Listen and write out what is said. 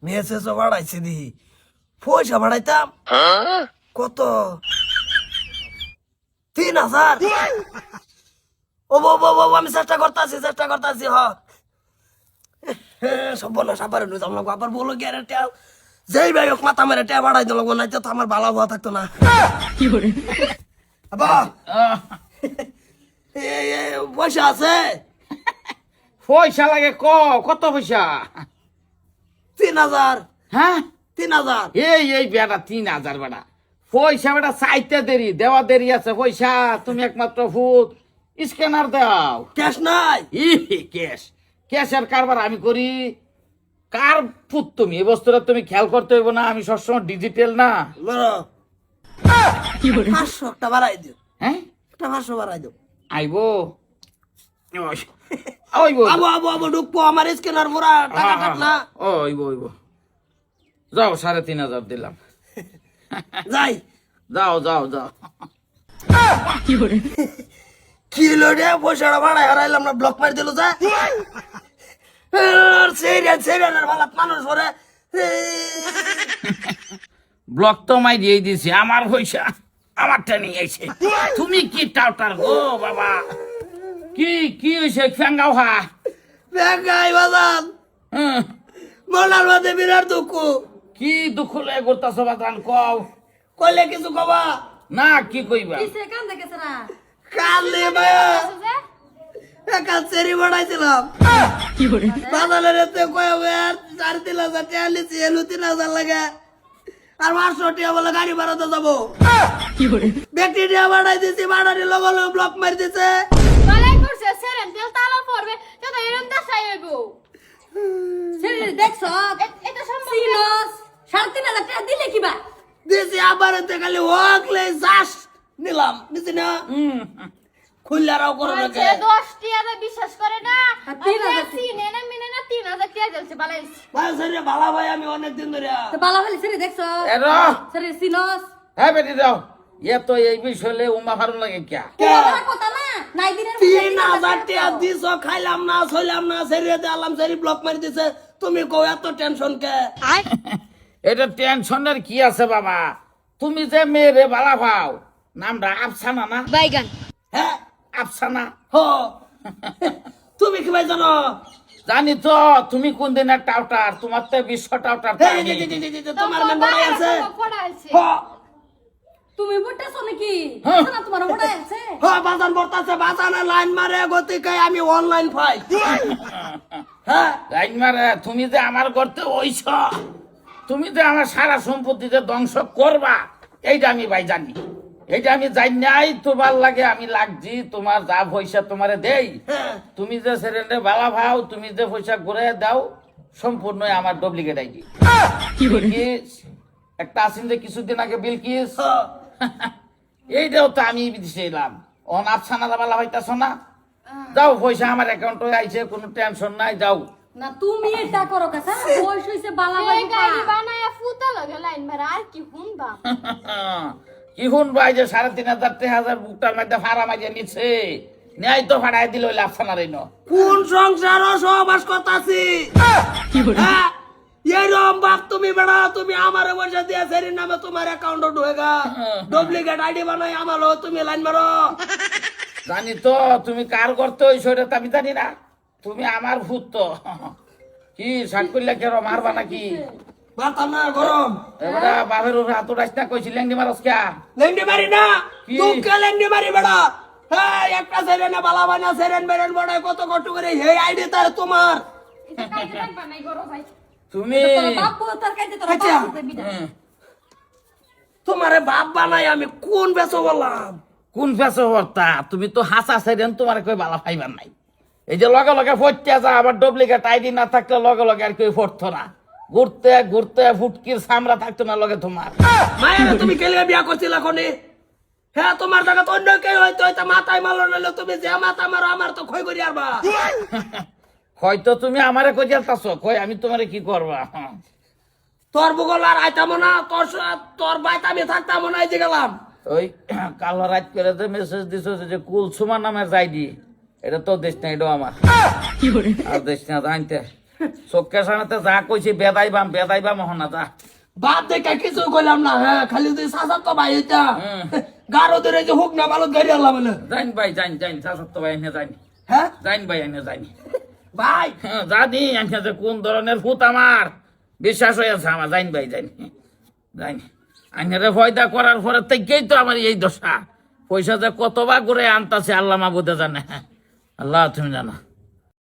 মেসেজও বাড়াইছে দি পয়সা বাড়াইতাম কত 3,000। ও আমি চেষ্টা করতেছি হ সব বলো সাপারে নুই আমার আবার বলো গ্যারেন্টি যেই ভাই হোক মাথা মেরে টেয়া বাড়াই দিল নাই তো আমার ভালো হওয়া থাকতো না। আবা পয়সা আছে? পয়সা লাগে কত পয়সা? 3,000। হ্যাঁ 3,000। এই বেটা 3,000 বেটা পয়সা বেটা চাইতে দেরি দেওয়া দেরি আছে পয়সা। তুমি একমাত্র ফুট স্ক্যানার দাও। ক্যাশ নাই? ক্যাশের কারবার আমি করি। কার ফুট তুমি এই বস্তুটা তুমি খেয়াল করতে হইব না। আমি সবসময় ডিজিটাল না। 500 একটা বাড়াই দিও। হ্যাঁ একটা 500 বাড়াই দিও। আইবো আবু ঢুকবো আমার স্ক্যানার মোরা টাকা টাকলা। ওইব যাও 3,500 দিলাম। যাই যাও কি হলো রে পয়সাটা বাড়াই হারাইলাম না ব্লক মারি দিল যা সেরিয়ানের বালাত মানুষ ওরে ব্লক তো মাই দিয়ে দিছি। আমার পয়সা আমারটা নিয়ে এসে তুমি কি টাউটার গো বাবা? কি হয়েছে ফ্যাঙ্গাও হা? বেগাই বাজান মনার মাঝে বিরাট দুঃখ। কি দুঃখ লয়ে করতেছ বাজান কও? কইলে কিছু কবা না কি কইবা? কালে ভাইয়া কাল চেরি বাড়াইছিলাম বাজারের এতে কয়ে 3,000 টাকা লিছি এলু 3,000 লাগে আর 500 টাকা বলে গাড়ি ভাড়াতে যাবো। ব্যক্তি টাকা বাড়াই দিছি বাড়ানি লগল ব্লক মারি দিছে। মালাই করছে সেরেন তেল তালা পড়বে যত এরম দাসাই হইব। সেরে দেখছ এটা সম্ভব সিনস 3,500 টাকা দিলে কিবা দিছি আবার এতে খালি ওয়াকলে যাস নিলাম নিছি না খুললারাও করো না যে 10 টিয়ারে বিশ্বাস করে না। আর 3,000 চিনে না মিনে না 3,000 টিয়া দিলছে বালাই। ভাই সরে ভালো ভাই আমি অনেক দিন ধরে তো বালা হলে সেরে দেখছ এরো সেরে সিনস হ্যাঁ বেটি দাও তো এই বিষয়ে উমা ফারুন লাগে কিয়া? তোমার কথা না নাই দিনের 3,000 টাকা দিছ খাইলাম না ছইলাম না সেরে দিলাম সেরি ব্লক মারি দিছে তুমি কও এত টেনশন কে? এটা টেনশনের কি আছে বাবা? তুমি যে মেয়েরে বালা পাও নামটা আফসানা না? বাইগান হ্যাঁ আফসানা হ তুমি কি ভাই জানো? জানি তো তুমি কোন দিনের টাউটার। তোমার তো বিশ্ব টাউটার তো আমি। তোমার মেম্বার আছে পড়াইছে হ তুমি বটছো নাকি হ্যাঁ। না তোমার বড় আছে হ বাজান বর্তাছে বাজানে লাইন মারে গতিকে আমি অনলাইন পাই। হ্যাঁ লাইন মারে তুমি যে আমার করতে ওইছ, তুমি যে আমার সারা সম্পত্তিতে ধ্বংস করবা এইটা আমি ভাই জানি। এইটা আমি জানি নাই তোমার লাগে আমি লাগছি। তোমার যা পয়সা তোমারে দেই হ্যাঁ তুমি যে সেরেন্ডে বালা ভাও তুমি যে পয়সা ঘুরে দাও সম্পূর্ণ আমার ডুপ্লিকেট আইডি। বিলকিস একটা আসিন যে কিছুদিন আগে বিলকিস এইটাও তো আমি বিদেশে এলাম। অন আফসানা বালা হইতাছ না? যাও পয়সা আমার অ্যাকাউন্টে আইছে কোনো টেনশন নাই যাও। না তুমি এটা করো কাকা বয়স হইছে বালা এই বাবু গাড়ি বানায়া ফুটা লাগে লাইন মারা আর কি হুনবা। কি শুন ভাই যে 3,500 টাকা বুকটার মধ্যে ভাড়া মাঝে নিচ্ছে ন্যায় তো ভাড়াই দিল ওই আফসানার এই ন। কোন সংসার সহবাস করতাছি এরম বাপ তুমি বেড়া তুমি আমার পয়সা দিয়ে সেরির নামে তোমার অ্যাকাউন্ট ঢুকেগা ডুপ্লিকেট আইডি বানাই আমার তুমি লাইন মারো। জানি তো তুমি কার করতে ওই শরীরে আমি জানি না। তুমি আমার ভূত তো কি শাক করলে কেন মারবা নাকি? মাথা না গরম এবারে বাপের উপরে হাত উঠাইস না কইছি লেংডি মারস কে? লেংডি মারি না কি? দুঃখে লেংডি মারি বেড়া। হ্যাঁ একটা সেরেনে বালা বানা সেরেন বেরেন বড়াই কত কষ্ট করে হে আইডি তার তোমার। এটা কাজে লাগবা নাই গরো ভাই। তুমি তোর বাপ তোর কাছে তোর আচ্ছা। বাপ বিদা তোমারে বাপ বানাই আমি কোন বেচো বললাম? কোন ফেসো হর্তা? তুমি তো হাসা সেরেন তোমার কই বালা পাইবার নাই। এই যে লগে লগে ফটতে যা আবার ডুপ্লিকেট আইডি না থাকলে লগে লগে আর কেউ ফটতো না। ঘুরতে ঘুরতে ফুটকির সামরা থাকতো না লগে তোমার। মায়ের তুমি কেলে বিয়া করছিল কোনে? হ্যাঁ তোমার জায়গা তো অন্য কেউ হয়তো হয়তো মাথায় মারলো নাহলে তুমি যে মাথা মারো আমার তো ক্ষয় করি আরবা। হয়তো তুমি আমারে কই জ্বালতাছ কই আমি তোমারে কি করবা? তোর বুগল আর আইতাম না তোর বাইতে আমি থাকতাম না এই যে গেলাম। ওই কালো রাত করে যে মেসেজ দিছ যে কুলসুমা নামের যাইডি এটা তো দেশ না, এটাও আমার আর দেশ না জানতে চোখের সামনে যা কইছি বেদাইবাম হনা যা বাপ দেখে কিছু কইলাম না হ্যাঁ খালি তুই সাসার তো ভাই এটা গারো ধরে যে হুক না ভালো গাড়ি আল্লাহ বলে জান ভাই জান সাসাত ভাই এনে জানি হ্যাঁ জান ভাই এনে জানি ভাই জানি এনে যে কোন ধরনের ভূত আমার বিশ্বাস হয়েছে আমার জান ভাই জানি আইনারে ফয়দা করার পরে থেকেই তো আমার এই দশা পয়সা যে কতবার করে আনতাছে আল্লাহ মাবুদে জানে আল্লাহ তুমি জানো